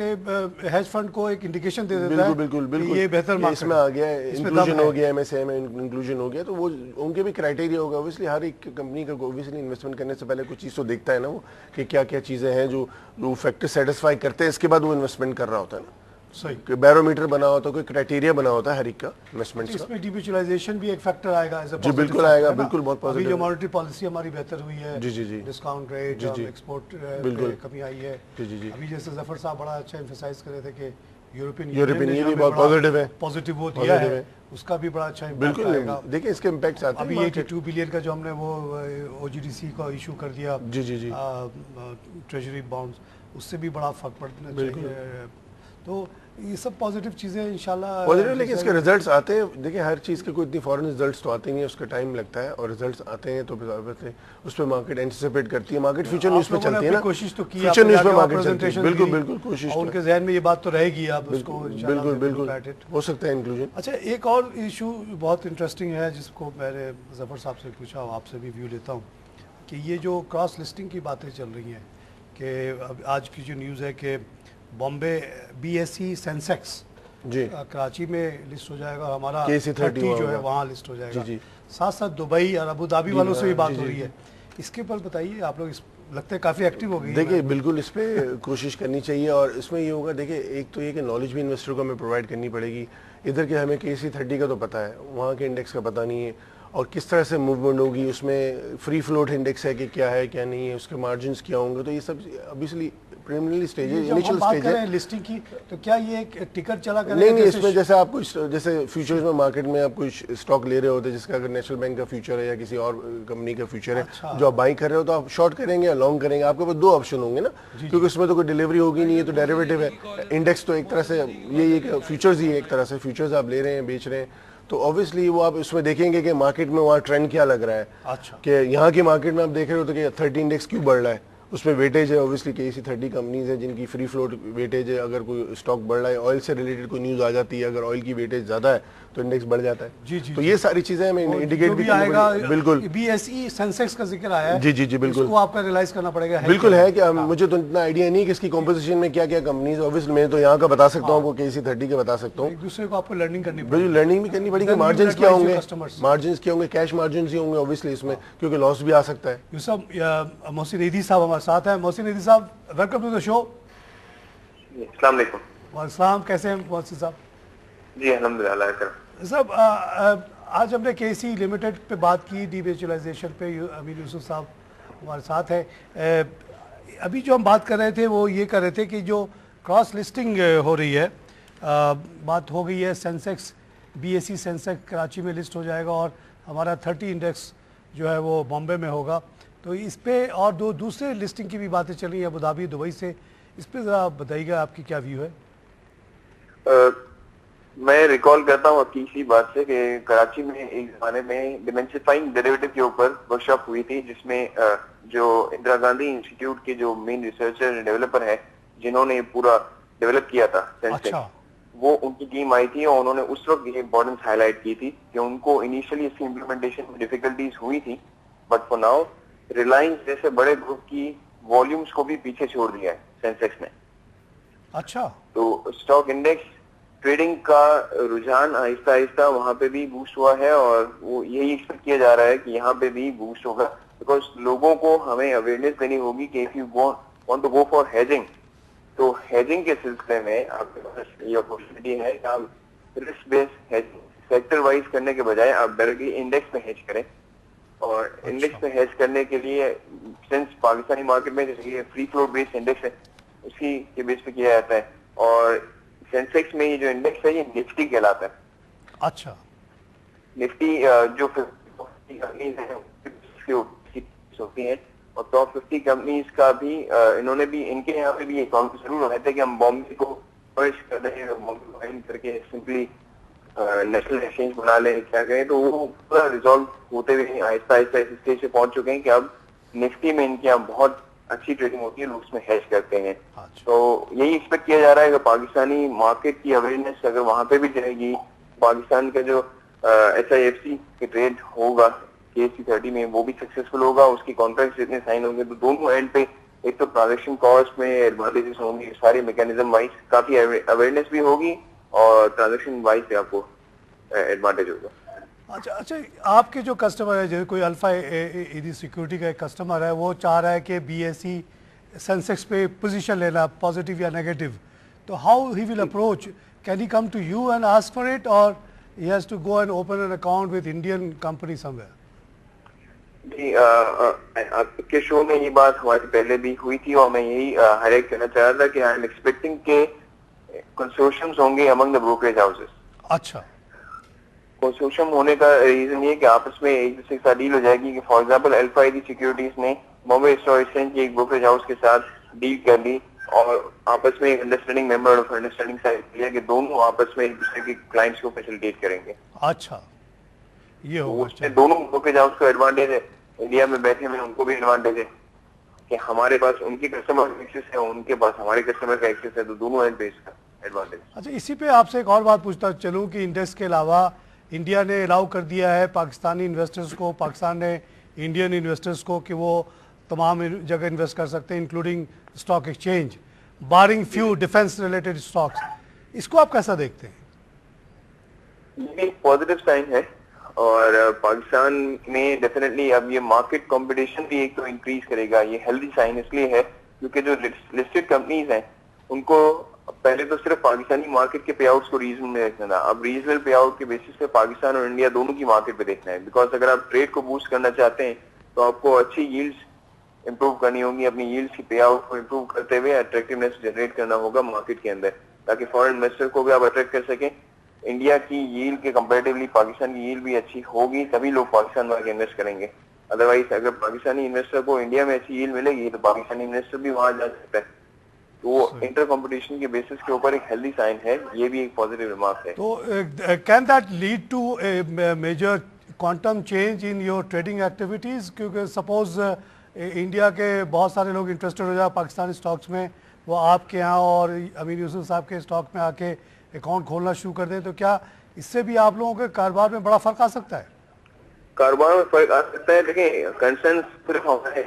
ہیج فنڈ کو ایک انڈیکیشن دے دیتا ہے. بالکل بالکل, یہ بہتر اس میں آ گیا ہے, انکلوژن ہو گیا, MSCI میں انکلوژن ہو گیا, تو وہ ان کے بھی کرائٹیریا ہوگا. اوبیسلی ہر ایک کمپنی کا اوبیسلی انویسٹمنٹ کرنے سے پہلے کچھ چیز تو دیکھتا ہے نا وہ, کہ کیا کیا چیزیں ہیں جو فیکٹر سیٹسفائی کرتے ہیں, اس کے بعد وہ انویسٹمنٹ کر رہا ہوتا ہے نا. صحیح, بیرومیٹر بنا ہوتا ہے, کوئی کرائٹیریا بنا ہوتا ہے ہر ایک کا انویسٹمنٹس کا. اس میں ڈیمیوچلائزیشن بھی ایک فیکٹر آئے گا. جی بالکل آئے گا, بالکل بہت پازیٹیو. جو مانیٹری پالیسی ہماری بہتر ہوئی ہے, جی جی جی, ڈسکاؤنٹ ریٹ, ایکسپورٹ بالکل کمی آئی ہے. جی جی جی, ابھی جیسے ظفر صاحب بڑا اچھا ایمفسائز کر رہے تھے کہ یورپین یہ بھی بہت پازیٹیو ہے, پازیٹیو وہ دیا ہے, اس کا بھی بڑا اچھا امپیکٹ آئے گا. دیکھیں اس کے امپیکٹس آتے ہیں. ابھی 82 بلین کا جو ہم نے وہ OGDC کا ایشو کر دیا, جی جی جی, ٹریجری بانڈز, اس سے بھی بڑا فرق پڑنا چاہیے. تو یہ سب پازیٹیو چیزیں انشاءاللہ پازیٹیو, لیکن اس کے ریزلٹس آتے ہیں. دیکھیں ہر چیز کے کوئی اتنی فوراً ریزلٹس تو آتے نہیں ہیں, اس کا ٹائم لگتا ہے, اور ریزلٹس آتے ہیں تو اس پہ مارکیٹ اینٹیسپیٹ کرتی ہے. مارکیٹ فیوچر نیوز پہ چلتی ہے نا, کوشش تو کی, فیوچر نیوز پہ مارکیٹ چلتی ہے. بالکل بالکل کوشش, ان کے ذہن میں یہ بات تو رہے گی, آپ اس کو بالکل بالکل ہو سکتا ہے انکلوژن. اچھا, ایک اور ایشو بہت انٹرسٹنگ ہے جس کو میں نے ظفر صاحب سے پوچھا, آپ سے بھی ویو لیتا ہوں, کہ یہ جو کراس لسٹنگ کی باتیں چل رہی ہیں, کہ آج کی جو نیوز ہے کہ بامبے BSE سینسیکس جی کراچی میں لسٹ ہو جائے گا, ہمارا KC30 جو ہے وہاں لسٹ ہو جائے گا. جی, ساتھ ساتھ دبئی اور ابو دھابی والوں سے بھی بات ہو رہی ہے. اس کے اوپر بتائیے, آپ لوگ لگتا ہے کافی ایکٹیو ہو گئی. دیکھیں بالکل اس پہ کوشش کرنی چاہیے, اور اس میں یہ ہوگا, دیکھیں ایک تو یہ کہ نالج بھی انویسٹر کو ہمیں پرووائڈ کرنی پڑے گی. ادھر کے ہمیں KC30 کا تو پتہ ہے, وہاں کے انڈیکس کا پتہ نہیں ہے, اور کس طرح سے موومنٹ ہوگی, اس میں فری فلوٹ انڈیکس ہے کہ کیا ہے کیا نہیں ہے, اس کے مارجنز کیا ہوں گے. تو یہ سب ابویسلی پریمنری سٹیج ہے, انیشل سٹیج ہے. لسٹنگ کی تو کیا یہ ایک ٹکٹ چلا کرے گا؟ نہیں, اس میں جیسے آپ کچھ جیسے فیوچرز میں مارکیٹ میں آپ کچھ اسٹاک لے رہے ہوتے ہیں, جس کا اگر نیشنل بینک کا فیوچر ہے یا کسی اور کمپنی کا فیوچر ہے, جو آپ بائی کر رہے ہو, تو آپ شارٹ کریں گے یا لانگ کریں گے. آپ کے پاس دو آپشن ہوں گے نا, کیونکہ اس میں تو کوئی ڈیلیوری ہوگی نہیں ہے, تو ڈیریویٹو ہے. انڈیکس تو ایک طرح سے یہ فیوچرز ہی ایک طرح سے فیوچرز آپ لے رہے ہیں, بیچ رہے ہیں. تو اوبیسلی وہ آپ اس میں دیکھیں گے کہ مارکیٹ میں وہاں ٹرینڈ کیا لگ رہا ہے, کہ یہاں کی مارکیٹ میں آپ دیکھ رہے ہوتے کہ 30 انڈیکس کیوں بڑھ رہا ہے. اس میں ویٹیج ہے اوبیسلی KC30 کمپنیز ہیں جن کی فری فلوٹ ویٹیج ہے. اگر کوئی اسٹاک بڑھ رہا ہے, آئل سے ریلیٹڈ کوئی نیوز آ جاتی ہے, اگر آئل کی ویٹیج زیادہ ہے تو انڈیکس بڑھ جاتا ہے. تو یہ ساری چیزیں ہمیں انڈیکیٹ بھی آئے گا. بالکل BSE سینسیکس کا ذکر آیا ہے. جی جی جی بالکل, اس کو آپ کا ریلائز کرنا پڑے گا. بالکل ہے کہ مجھے تو اتنا آئیڈیا نہیں کہ اس کی کمپوزیشن میں کیا کیا کمپنیز. اوبیسلی میں تو یہاں کا بتا سکتا ہوں, KC30 کے بتا سکتا ہوں. ایک دوسرے کو آپ کو لرننگ کرنی پڑے گی, لرننگ بھی کرنی پڑے گی. مارجنز کیا ہوں گے, مارجنز کیا ہوں گے, کیش مارجنز ہی ہوں گے اوبیسلی اس میں, کیونکہ لاس بھی آ سکتا ہے. یوسف محسن ایدھی صاحب ہمارے ساتھ ہیں. محسن ایدھی صاحب, ویلکم ٹو دا شو. السلام علیکم. وعلیکم السلام, کیسے ہیں محسن صاحب؟ جی الحمدللہ. صاحب آج ہم نے KC لمیٹڈ پہ بات کی, ڈیمیچلائزیشن پہ. امین یوسف صاحب ہمارے ساتھ ہیں. ابھی جو ہم بات کر رہے تھے وہ یہ کر رہے تھے کہ جو کراس لسٹنگ ہو رہی ہے, بات ہو گئی ہے سینسیکس BSE سینسیکس کراچی میں لسٹ ہو جائے گا, اور ہمارا 30 انڈیکس جو ہے وہ بامبے میں ہوگا. تو اس پہ اور دوسرے لسٹنگ کی بھی باتیں چل رہی ہیں ابو دھابی, دبئی سے. اس پہ ذرا بتائیے گا آپ کی کیا ویو ہے؟ میں ریکال کرتا ہوں آپ کی اسی بات سے کہ کراچی میں ایک زمانے میں ڈیمنسیفائنگ ڈیریویٹو کے اوپر ورک شاپ ہوئی تھی, جس میں جو اندرا گاندھی انسٹیٹیوٹ کے جو مین ریسرچر ڈیولپر ہیں جنہوں نے پورا ڈیولپ کیا تھا سینسیکس, وہ ان کی ٹیم آئی تھی, اور انہوں نے اس وقت یہ امپورٹنس ہائی لائٹ کی تھی کہ ان کو انیشلی اس کی امپلیمنٹیشن میں ڈیفیکلٹیز ہوئی تھی, بٹ فار ناؤ ریلائنس جیسے بڑے گروپ کی والیومز کو بھی پیچھے چھوڑ دیا ہے سینسیکس نے. اچھا, تو اسٹاک انڈیکس ٹریڈنگ کا رجحان آہستہ آہستہ وہاں پہ بھی بوسٹ ہوا ہے, اور وہ یہی ایکسپیکٹ کیا جا رہا ہے کہ یہاں پہ بھی بوسٹ ہوگا, بیکاز لوگوں کو ہمیں اویئرنیس دینی ہوگی کہ if you want to go for hedging, تو ہیجنگ کے سلسلے میں آپ کے پاس یہ اپورچونیٹی ہے کہ آپ رسک بیس ہیجنگ سیکٹر وائز کرنے کے بجائے آپ ڈائریکٹلی انڈیکس میں ہیج کریں. اور انڈیکس میں ہیج کرنے کے لیے سنس پاکستانی مارکیٹ میں جیسے یہ فری فلوٹ بیس انڈیکس ہے, اسی کے بیس پہ کیا جاتا ہے, اور سینسیکس میں یہ جو انڈیکس ہے یہ نفٹی کہلاتا ہے. اچھا, نفٹی جو 50 होती हैं, और टॉप 50 कंपनीज का भी इन्होंने भी, इनके यहाँ पे भी ये कॉन्फ्रेंस जरूर रहता है कि हम बॉम्बे को मर्ज कर दें, बॉम्बे को एंड करके सिंपली नेशनल एक्सचेंज बना लें, क्या करें, तो वो पूरा रिजॉल्व होते हुए आहिस्ता आहिस्ता इस स्टेज पे पहुंच चुके हैं कि अब निफ्टी में इनके यहाँ बहुत अच्छी ट्रेडिंग होती है, लोग उसमें हेज करते हैं। तो यही एक्सपेक्ट किया जा रहा है कि पाकिस्तानी मार्केट की अवेयरनेस अगर वहां पे भी जाएगी, पाकिस्तान का जो SIFC के ट्रेड होगा KSE 30 में वो भी सक्सेसफुल होगा, उसकी कॉन्ट्रैक्ट जितने साइन होंगे, तो दोनों एंड पे एक तो ट्रांजेक्शन कॉस्ट में एडवांटेजेस होंगे, सारे मैकेनिज्म वाइज काफी अवेयरनेस भी होगी और ट्रांजेक्शन वाइज से आपको एडवांटेज होगा। अच्छा, आपके जो कस्टमर है, जैसे कोई अल्फा ईडी सिक्योरिटी का एक कस्टमर है, वो चाह रहा है कि BSE सेंसेक्स पे पोजीशन लेना, पॉजिटिव या नेगेटिव, तो how he will approach? Can he come to you and ask for it, और he has to go and open an account with Indian company somewhere? जी, आपके शो में ये बात हमारी पहले भी हुई थी और मैं यही हाईलाइट करना चाह रहा था कि आई एम एक्सपेक्टिंग के कंसोर्शियम्स होंगे अमंग द ब्रोकरेज हाउसेस। अच्छा, कंसोर्शियम होने का रीजन ये कि आपस में एक दूसरे के साथ डील हो जाएगी कि for example alpha ED securities ने बॉम्बे स्टॉक एक्सचेंज के एक ब्रोकरेज हाउस के साथ डील कर ली और आपस में एक understanding member of understanding sign किया कि दोनों आपस में एक दूसरे के क्लाइंट्स को फैसिलिटेट करेंगे। अच्छा, ये होगा। उसमें दोनों ब्रोकरेज हाउस को एडवांटेज है, इंडिया में बैठे हुए उनको भी एडवांटेज है कि हमारे पास उनके कस्टमर का एक्सेस है, उनके पास हमारे कस्टमर का एक्सेस है, तो दोनों एंड पे इसका एडवांटेज। अच्छा, इसी पे आपसे एक और बात पूछता चलूँ कि इंडेक्स के अलावा इंडिया ने अलाउ कर दिया है पाकिस्तानी इन्वेस्टर्स को, पाकिस्तान ने इंडियन इन्वेस्टर्स को, कि वो तमाम जगह इन्वेस्ट कर सकते हैं इंक्लूडिंग स्टॉक एक्सचेंज, बारिंग फ्यू डिफेंस रिलेटेड स्टॉक्स। इसको आप कैसा देखते हैं? ये एक पॉजिटिव साइन है और पाकिस्तान में डेफिनेटली अब ये मार्केट कंपटीशन भी एक तो इंक्रीज करेगा। ये हेल्दी साइन इसलिए है क्योंकि जो लिस्टेड कंपनीज हैं उनको पहले तो सिर्फ पाकिस्तानी मार्केट के पे आउट्स को रीजनल में देखना था, अब रीजनल पे आउट के बेसिस पे पाकिस्तान और इंडिया दोनों की मार्केट पे देखना है। बिकॉज अगर आप ट्रेड को बूस्ट करना चाहते हैं तो आपको अच्छी यील्ड्स इंप्रूव करनी होगी, अपनी यील्ड्स की पे आउट को इंप्रूव करते हुए अट्रैक्टिवनेस जनरेट करना होगा मार्केट के अंदर, ताकि फॉरेन इन्वेस्टर को भी आप अट्रैक्ट कर सकें। इंडिया की यील्ड के कंपैरेटिवली पाकिस्तान की यील्ड भी अच्छी होगी तभी लोग पाकिस्तान में आके इन्वेस्ट करेंगे। अदरवाइज अगर पाकिस्तानी इन्वेस्टर को इंडिया में अच्छी यील्ड मिलेगी तो पाकिस्तानी इन्वेस्टर भी वहां जा सकता है। तो वो इंटर कंपटीशन के बेसिस के ऊपर एक हेल्दी साइन है, ये भी एक पॉजिटिव रिमार्क है। तो can that lead to a major quantum change in your trading activities? क्योंकि सपोज इंडिया के बहुत सारे लोग इंटरेस्टेड हो जाए पाकिस्तानी स्टॉक्स में, वो आपके यहाँ और अमीर यूसुफ साहब के स्टॉक में आके अकाउंट खोलना शुरू कर दें, तो क्या इससे भी आप लोगों के कारोबार में बड़ा फर्क आ सकता है? कारोबार में फर्क आ सकता है। देखिए, कंसर्न सिर्फ हमारे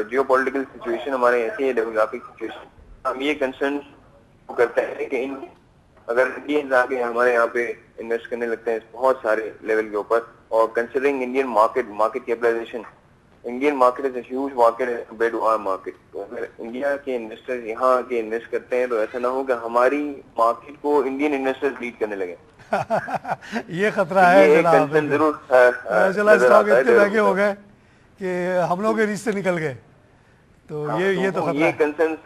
जियो पॉलिटिकल सिचुएशन हमारे ऐसी है, डेमोग्राफिक सिचुएशन, हम ये कंसर्न करते हैं कि अगर इंडियंस आके हमारे यहाँ पे इन्वेस्ट करने लगते हैं बहुत सारे लेवल के ऊपर, और considering Indian market capitalisation, Indian market is a huge market compare to our market. तो अगर इंडिया के इन्वेस्टर्स यहाँ आके इन्वेस्ट करते हैं तो ऐसा ना हो कि हमारी मार्केट को इंडियन इन्वेस्टर्स लीड करने लगे। ये खतरा है जनाब, जरूर स्टॉक इतने महंगे हो गए कि हम लोग के रीच से निकल गए, तो ये तो खतरा है। ये कंसर्न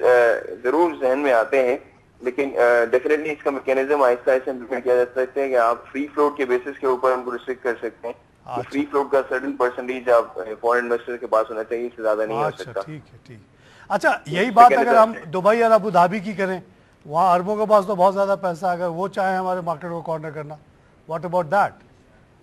जरूर जहन में आते हैं, लेकिन डेफिनेटली इसका मैकेनिज्म आहिस्ता आहिस्ता इम्प्लीमेंट किया जा सकता है कि आप फ्री फ्लोट के बेसिस के ऊपर हमको रिस्ट्रिक्ट कर सकते हैं। तो फ्री फ्लोट का सर्टेन परसेंटेज आप फॉरेन इन्वेस्टर के पास होना चाहिए, इससे ज्यादा नहीं हो सकता। ठीक है। अच्छा, यही बात अगर हम दुबई और अबू धाबी की करें, वहाँ अरबों के पास तो बहुत ज्यादा पैसा, अगर वो चाहे हमारे मार्केट को कॉर्नर करना, व्हाट अबाउट दैट?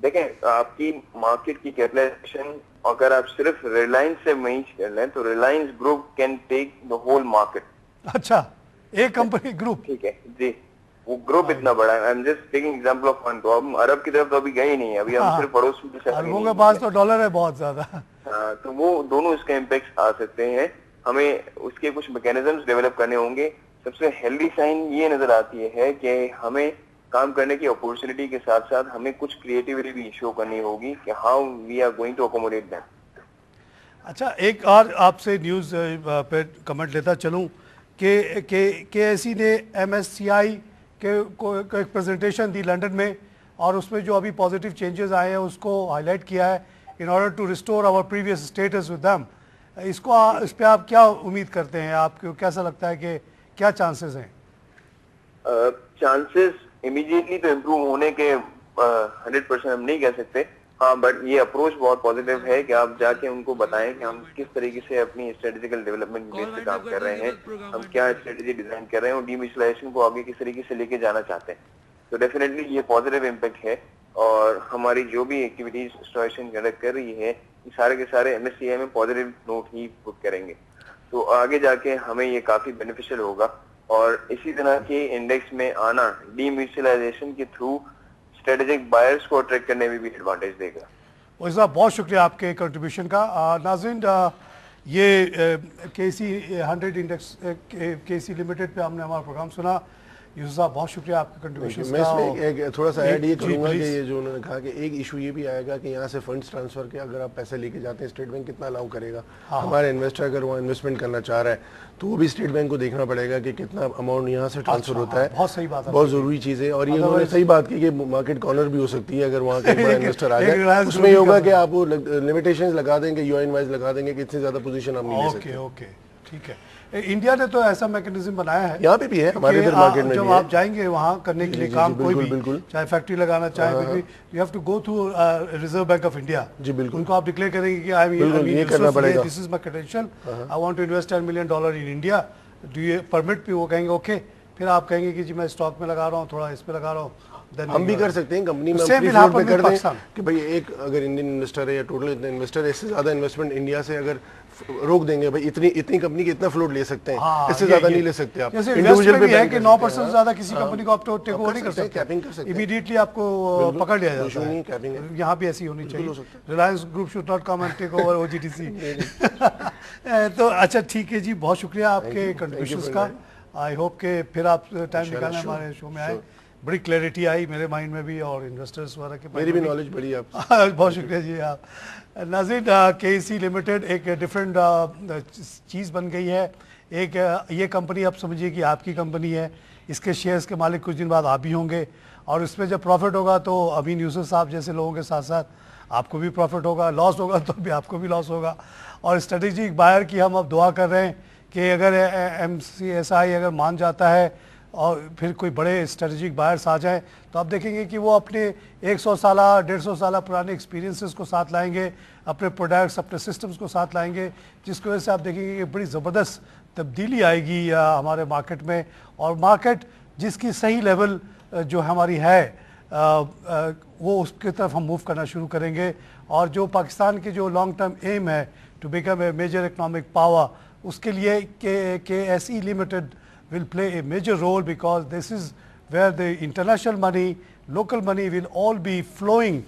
देखें, आपकी मार्केट की कैपिटलाइजेशन अगर आप सिर्फ रिलायंस से मैच कर लें तो Reliance group can take the whole market. अच्छा, एक कंपनी ग्रुप? ठीक है जी, वो ग्रुप इतना बड़ा है। I am just taking example of one. तो हम अरब की तरफ तो अभी गए ही नहीं है, अभी हम सिर्फ पड़ोस में। अरबों के पास तो डॉलर है बहुत ज्यादा। हाँ, तो वो दोनों इसके इम्पैक्ट आ सकते हैं। हमें उसके कुछ मैकेनिज्म्स डेवलप करने होंगे। सबसे हेल्दी साइन ये नजर आती है कि हमें काम करने की अपॉर्चुनिटी के साथ साथ हमें कुछ क्रिएटिविटी भी शो करनी होगी कि how we are going to accommodate that. अच्छा, एक और आपसे न्यूज़ पे कमेंट लेता चलूँ कि KSE ने MSCI को एक प्रेजेंटेशन दी लंदन में, और उसमें जो अभी पॉजिटिव चेंजेस आए हैं उसको हाईलाइट किया है in order to restore our previous status with them. इस पे आप क्या उम्मीद करते हैं? आपको कैसा लगता है कि क्या चांसेस हैं? चांसेस इमीडिएटली तो इम्प्रूव होने के 100% हम नहीं कह सकते, हाँ, बट ये अप्रोच बहुत पॉजिटिव है कि आप जाके उनको बताएं कि हम किस तरीके से अपनी स्ट्रेटेजिकल डेवलपमेंट बेस पे काम कर रहे हैं, हम क्या स्ट्रेटेजी डिजाइन कर रहे हैं और डीम्यूचुअलाइजेशन को आगे किस तरीके से लेके जाना चाहते हैं. तो डेफिनेटली ये पॉजिटिव इम्पैक्ट है और हमारी जो भी एक्टिविटीज एसोसिएशन कंडक्ट कर रही है ये सारे के सारे MSCI में पॉजिटिव नोट ही पुट करेंगे. तो आगे जाके हमें ये काफी बेनिफिशियल होगा और इसी तरह के इंडेक्स में आना डीम्यूचुअलाइजेशन के थ्रू स्ट्रेटेजिक बायर्स को अट्रैक्ट करने में भी एडवांटेज देगा. वैसे साहब बहुत शुक्रिया आपके कंट्रीब्यूशन का. नाज़रीन, ये KC 100 इंडेक्स KC लिमिटेड पे हमने हमारा प्रोग्राम सुना. यूसुफ साहब बहुत शुक्रिया आपके कंट्रीब्यूशन का. मैं इसमें एक थोड़ा सा ऐड ये करूंगा कि ये जो उन्होंने कहा कि एक इशू ये भी आएगा कि यहाँ से फंड्स ट्रांसफर के अगर आप पैसे लेके जाते हैं स्टेट बैंक कितना अलाउ करेगा. हमारे इन्वेस्टर अगर वहाँ इन्वेस्टमेंट करना चाह रहा है तो वो भी स्टेट बैंक को देखना पड़ेगा कि कितना अमाउंट यहाँ से ट्रांसफर होता है. बहुत सही बात है, बहुत जरूरी चीज है. और ये उन्होंने सही बात की कि मार्केट कॉर्नर भी हो सकती है अगर वहाँ का बड़ा इन्वेस्टर आ जाए. उसमें ये होगा कि आप वो लिमिटेशंस लगा देंगे, यूआईएन वाइज लगा देंगे कि इतनी ज्यादा पोजीशन आप नहीं ले सकते. ओके, ठीक है. इंडिया ने तो ऐसा मैकेनिज्म बनाया है, यहाँ पे भी है, हमारे इधर मार्केट में जब भी है. आप जाएंगे वहाँ करने के लिए काम कोई भी, चाहे फैक्ट्री लगाना चाहे कुछ भी, you have to go through Reserve Bank of India. जी बिल्कुल. उनको आप डिक्लेयर करेंगे कि आई मीन ये करना पड़ेगा. This is my credential, I want to invest $10 million in India, do you permit. भी वो कहेंगे ओके, फिर आप कहेंगे कि जी मैं स्टॉक में लगा रहा हूँ, थोड़ा इस पे लगा रहा हूँ. हम भी कर सकते हैं कंपनी में फ्री फ्लोट पे कर दें कि भाई एक अगर इंडियन इन्वेस्टर है या टोटल इतने इन्वेस्टर है, इससे ज्यादा इन्वेस्टमेंट इंडिया से अगर रोक देंगे भाई इतनी कंपनी के इतना फ्लोट ले सकते हैं, इससे ज्यादा नहीं ले सकते आप. इंडिविजुअल पे है कि 9% ज्यादा किसी कंपनी को आप टेक ओवर नहीं कर सकते, कैपिंग कर सकते हैं, इमीडिएटली आपको पकड़ लिया जाता है. यहाँ भी ऐसी होनी चाहिए. Reliance group should not come and take over OGTC. तो अच्छा ठीक है जी, बहुत शुक्रिया आपके कंट्रीब्यूशंस का. आई होप के फिर आप टाइम निकालें हमारे शो में आए. बड़ी क्लैरिटी आई मेरे माइंड में भी और इन्वेस्टर्स वगैरह के मेरी भी नॉलेज बढ़ी आप. बहुत शुक्रिया जी आप. नाज़रीन, KC लिमिटेड एक डिफरेंट चीज़ बन गई है. एक ये कंपनी आप समझिए कि आपकी कंपनी है, इसके शेयर्स के मालिक कुछ दिन बाद आप भी होंगे और इसमें जब प्रॉफिट होगा तो अमीन यूसुफ साहब जैसे लोगों के साथ साथ आपको भी प्रॉफिट होगा, लॉस होगा तो भी आपको भी लॉस होगा. और स्ट्रेटेजिक बायर की हम अब दुआ कर रहे हैं कि अगर MSCI अगर मान जाता है और फिर कोई बड़े स्ट्रेटेजिक बायर्स आ जाएं तो आप देखेंगे कि वो अपने 100 साल 150 साल पुराने एक्सपीरियंसेस को साथ लाएंगे, अपने प्रोडक्ट्स अपने सिस्टम्स को साथ लाएंगे, जिसकी वजह से आप देखेंगे कि बड़ी ज़बरदस्त तब्दीली आएगी हमारे मार्केट में. और मार्केट जिसकी सही लेवल जो हमारी है वो उसकी तरफ हम मूव करना शुरू करेंगे. और जो पाकिस्तान की जो लॉन्ग टर्म एम है to become a major economic power, उसके लिए KSE limited will play a major role because this is where the international money, local money will all be flowing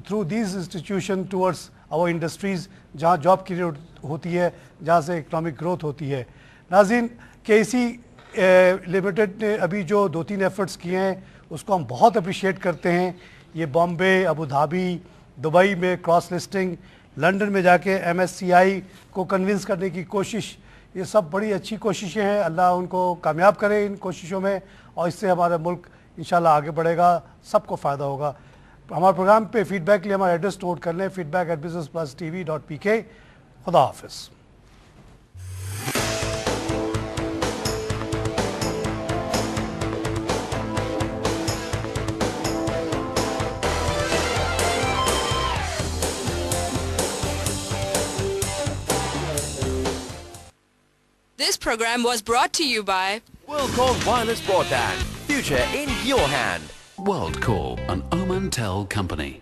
through these institutions towards our industries जहाँ job create होती है, जहाँ से economic growth होती है. नाज़रीन, KC लिमिटेड ने अभी जो 2-3 एफर्ट्स किए हैं उसको हम बहुत अप्रिशिएट करते हैं. ये बॉम्बे, अबू धाबी, दुबई में क्रॉस लिस्टिंग, लंदन में जाके MSCI को कन्विंस करने की कोशिश, ये सब बड़ी अच्छी कोशिशें हैं. अल्लाह उनको कामयाब करे इन कोशिशों में और इससे हमारा मुल्क इंशाल्लाह आगे बढ़ेगा, सबको फ़ायदा होगा. हमारे प्रोग्राम पे फीडबैक के लिए हमारा एड्रेस नोट कर लें, feedback@businessplusTV.pk. खुदा हाफिज़. This program was brought to you by WorldCall Wireless Broadband. Future in your hand. WorldCall, an Omantel company.